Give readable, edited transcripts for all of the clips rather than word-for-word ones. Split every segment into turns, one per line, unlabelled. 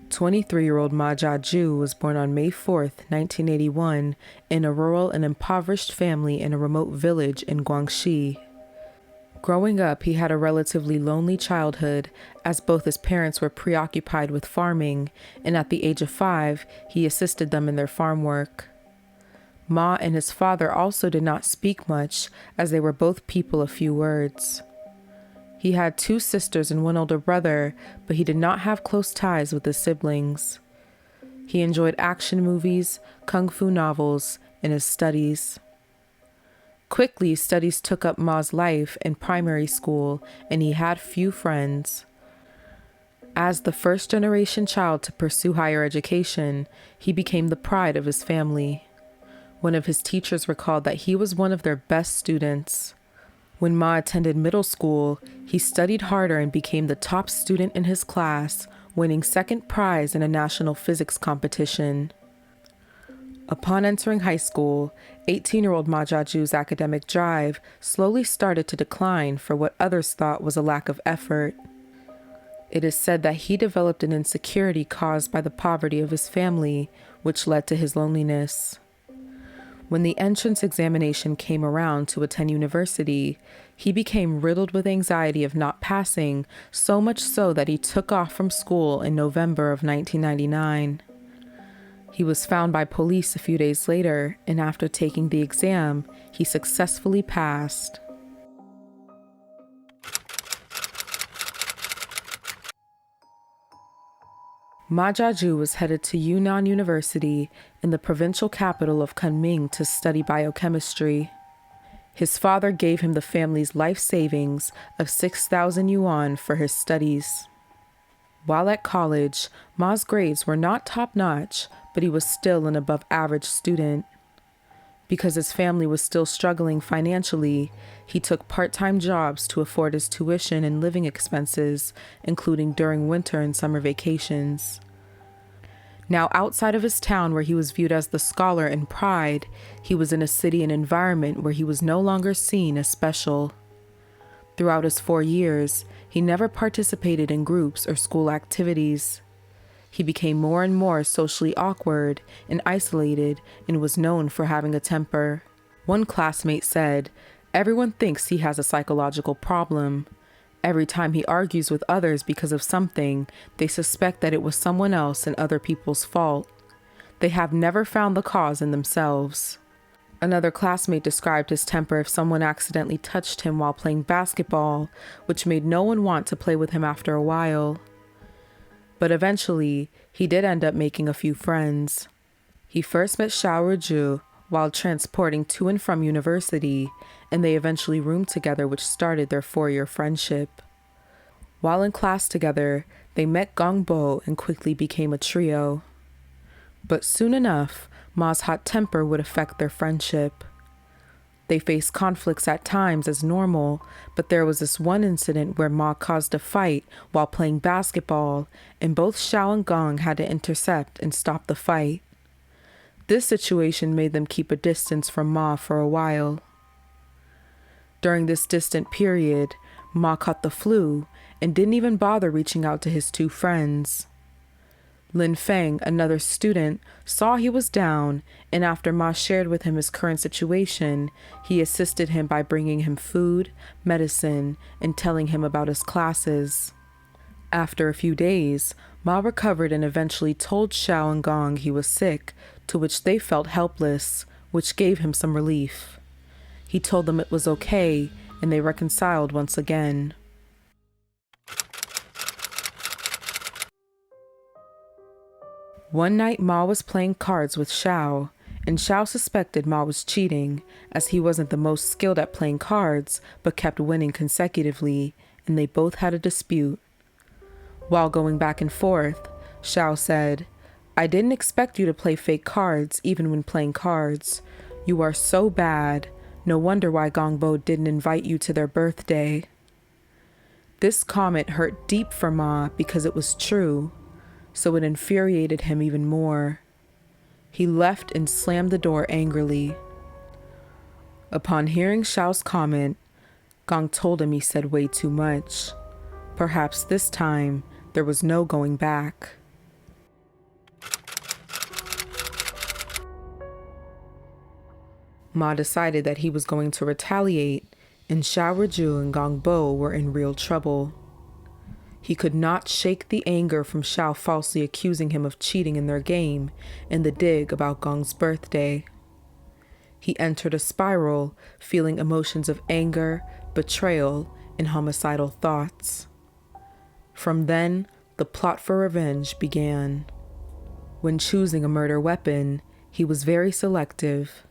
23-year-old Ma Jiajue was born on May 4th, 1981, in a rural and impoverished family in a remote village in Guangxi. Growing up, he had a relatively lonely childhood, as both his parents were preoccupied with farming, and at the age of 5, he assisted them in their farm work. Ma and his father also did not speak much, as they were both people of few words. He had 2 sisters and 1 older brother, but he did not have close ties with his siblings. He enjoyed action movies, kung fu novels, and his studies. Quickly, studies took up Ma's life in primary school, and he had few friends. As the first-generation child to pursue higher education, he became the pride of his family. One of his teachers recalled that he was one of their best students. When Ma attended middle school, he studied harder and became the top student in his class, winning second prize in a national physics competition. Upon entering high school, 18-year-old Ma Jiajue's academic drive slowly started to decline for what others thought was a lack of effort. It is said that he developed an insecurity caused by the poverty of his family, which led to his loneliness. When the entrance examination came around to attend university, he became riddled with anxiety of not passing, so much so that he took off from school in November of 1999. He was found by police a few days later, and after taking the exam, he successfully passed. Ma Jiajue was headed to Yunnan University in the provincial capital of Kunming to study biochemistry. His father gave him the family's life savings of 6,000 yuan for his studies. While at college, Ma's grades were not top-notch, but he was still an above-average student. Because his family was still struggling financially, he took part-time jobs to afford his tuition and living expenses, including during winter and summer vacations. Now outside of his town where he was viewed as the scholar and pride, he was in a city and environment where he was no longer seen as special. Throughout his 4 years, he never participated in groups or school activities. He became more and more socially awkward and isolated and was known for having a temper. One classmate said, "Everyone thinks he has a psychological problem. Every time he argues with others because of something, they suspect that it was someone else and other people's fault. They have never found the cause in themselves." Another classmate described his temper if someone accidentally touched him while playing basketball, which made no one want to play with him after a while. But eventually, he did end up making a few friends. He first met Zhu while transporting to and from university, and they eventually roomed together, which started their 4-year friendship. While in class together, they met Gongbo and quickly became a trio. But soon enough, Ma's hot temper would affect their friendship. They faced conflicts at times as normal, but there was this one incident where Ma caused a fight while playing basketball, and both Xiao and Gong had to intercept and stop the fight. This situation made them keep a distance from Ma for a while. During this distant period, Ma caught the flu and didn't even bother reaching out to his 2 friends. Lin Feng, another student, saw he was down, and after Ma shared with him his current situation, he assisted him by bringing him food, medicine, and telling him about his classes. After a few days, Ma recovered and eventually told Xiao and Gong he was sick, to which they felt helpless, which gave him some relief. He told them it was okay, and they reconciled once again. One night, Ma was playing cards with Xiao, and Xiao suspected Ma was cheating, as he wasn't the most skilled at playing cards, but kept winning consecutively, and they both had a dispute. While going back and forth, Xiao said, "I didn't expect you to play fake cards, even when playing cards. You are so bad. No wonder why Gongbo didn't invite you to their birthday." This comment hurt deep for Ma because it was true, so it infuriated him even more. He left and slammed the door angrily. Upon hearing Xiao's comment, Gong told him he said way too much. Perhaps this time, there was no going back. Ma decided that he was going to retaliate, and Xiaoju and Gongbo were in real trouble. He could not shake the anger from Xiao falsely accusing him of cheating in their game and the dig about Gong's birthday. He entered a spiral, feeling emotions of anger, betrayal, and homicidal thoughts. From then, the plot for revenge began. When choosing a murder weapon, he was very selective.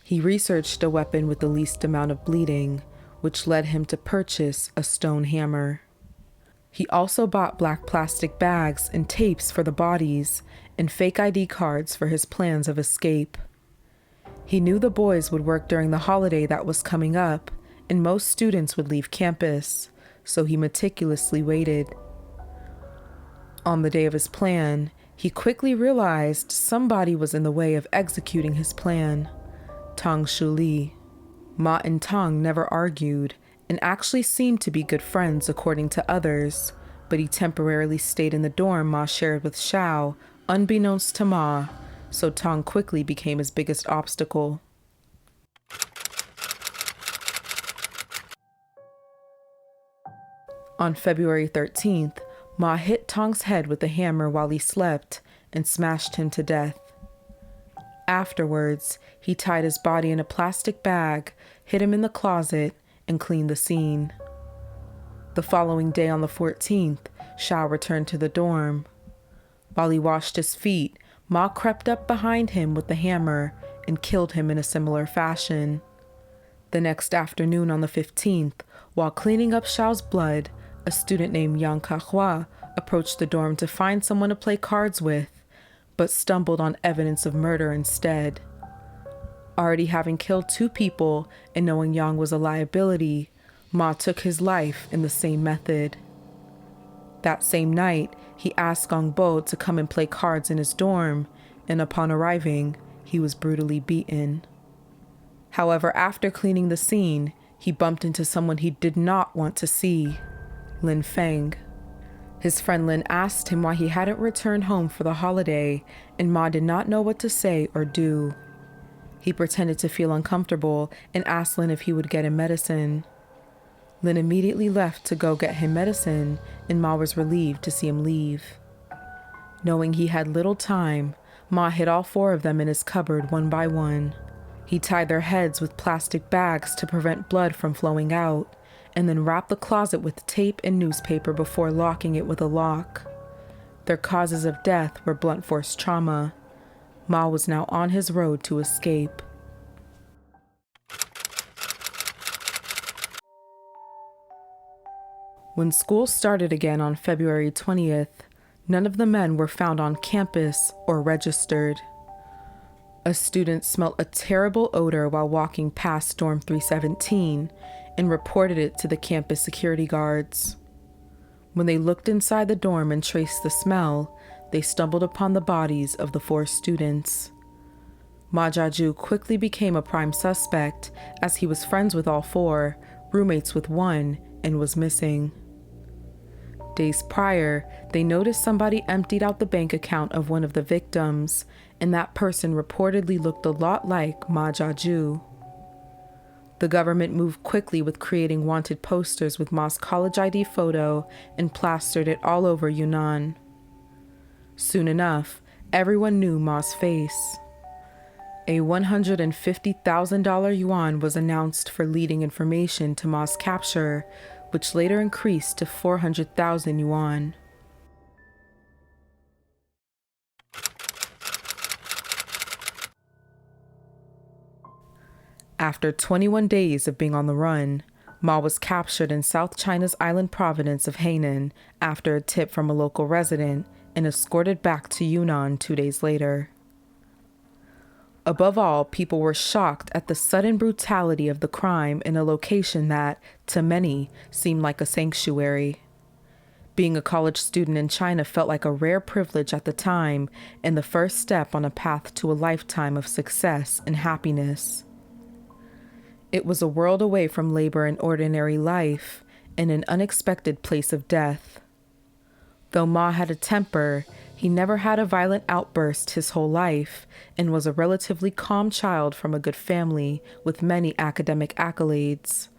He researched a weapon with the least amount of bleeding, which led him to purchase a stone hammer. He also bought black plastic bags and tapes for the bodies and fake ID cards for his plans of escape. He knew the boys would work during the holiday that was coming up, and most students would leave campus, so he meticulously waited. On the day of his plan, he quickly realized somebody was in the way of executing his plan. Tang Shuli. Ma and Tang never argued, and actually seemed to be good friends according to others, but he temporarily stayed in the dorm Ma shared with Xiao, unbeknownst to Ma, so Tang quickly became his biggest obstacle. On February 13th, Ma hit Tang's head with a hammer while he slept and smashed him to death. Afterwards, he tied his body in a plastic bag, hid him in the closet, and cleaned the scene. The following day on the 14th, Xiao returned to the dorm. While he washed his feet, Ma crept up behind him with the hammer and killed him in a similar fashion. The next afternoon on the 15th, while cleaning up Xiao's blood, a student named Yang Kahua approached the dorm to find someone to play cards with, but stumbled on evidence of murder instead. Already having killed 2 people and knowing Yang was a liability, Ma took his life in the same method. That same night, he asked Gongbo to come and play cards in his dorm, and upon arriving, he was brutally beaten. However, after cleaning the scene, he bumped into someone he did not want to see, Lin Feng. His friend Lin asked him why he hadn't returned home for the holiday, and Ma did not know what to say or do. He pretended to feel uncomfortable and asked Lin if he would get him medicine. Lin immediately left to go get him medicine, and Ma was relieved to see him leave. Knowing he had little time, Ma hid all 4 of them in his cupboard one by one. He tied their heads with plastic bags to prevent blood from flowing out, and then wrapped the closet with tape and newspaper before locking it with a lock. Their causes of death were blunt force trauma. Ma was now on his road to escape. When school started again on February 20th, none of the men were found on campus or registered. A student smelt a terrible odor while walking past dorm 317 and reported it to the campus security guards. When they looked inside the dorm and traced the smell, they stumbled upon the bodies of the 4 students. Ma Jiajue quickly became a prime suspect as he was friends with all 4, roommates with 1, and was missing. Days prior, they noticed somebody emptied out the bank account of one of the victims, and that person reportedly looked a lot like Ma Jiajue. The government moved quickly with creating wanted posters with Ma's college ID photo and plastered it all over Yunnan. Soon enough, everyone knew Ma's face. A $150,000 yuan was announced for leading information to Ma's capture, which later increased to 400,000 yuan. After 21 days of being on the run, Ma was captured in South China's island province of Hainan after a tip from a local resident and escorted back to Yunnan 2 days later. Above all, people were shocked at the sudden brutality of the crime in a location that, to many, seemed like a sanctuary. Being a college student in China felt like a rare privilege at the time and the first step on a path to a lifetime of success and happiness. It was a world away from labor and ordinary life, and an unexpected place of death. Though Ma had a temper, He never had a violent outburst his whole life and was a relatively calm child from a good family with many academic accolades.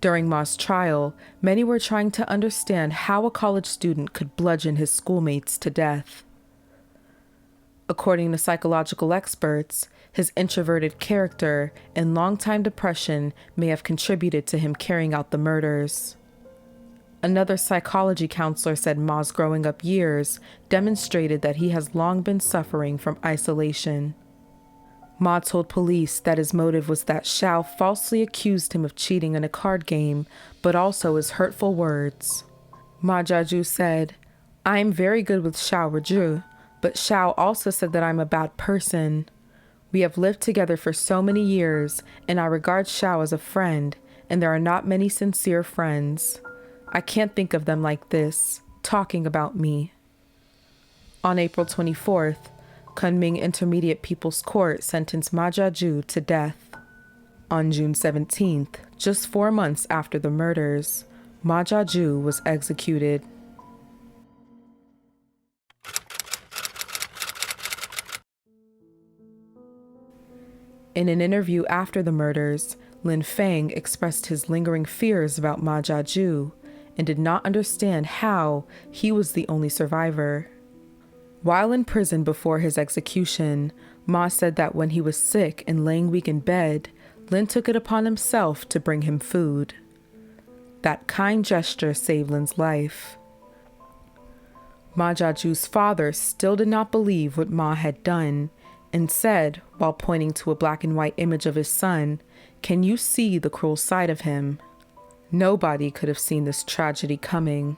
During Ma's trial, many were trying to understand how a college student could bludgeon his schoolmates to death. According to psychological experts, his introverted character and long-time depression may have contributed to him carrying out the murders. Another psychology counselor said Ma's growing up years demonstrated that he has long been suffering from isolation. Ma told police that his motive was that Xiao falsely accused him of cheating in a card game, but also his hurtful words. Ma Jiajue said, "I'm very good with Xiao Riju, but Xiao also said that I'm a bad person. We have lived together for so many years, and I regard Xiao as a friend, and there are not many sincere friends. I can't think of them like this, talking about me." On April 24th, Kunming Intermediate People's Court sentenced Ma Jiajue to death. On June 17th, just 4 months after the murders, Ma Jiajue was executed. In an interview after the murders, Lin Feng expressed his lingering fears about Ma Jiajue and did not understand how he was the only survivor. While in prison before his execution, Ma said that when he was sick and laying weak in bed, Lin took it upon himself to bring him food. That kind gesture saved Lin's life. Ma Jiajue's father still did not believe what Ma had done and said, while pointing to a black and white image of his son, "Can you see the cruel side of him?" Nobody could have seen this tragedy coming.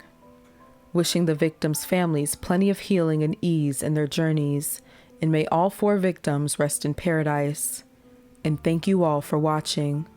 Wishing the victims' families plenty of healing and ease in their journeys, and may all 4 victims rest in paradise. And thank you all for watching.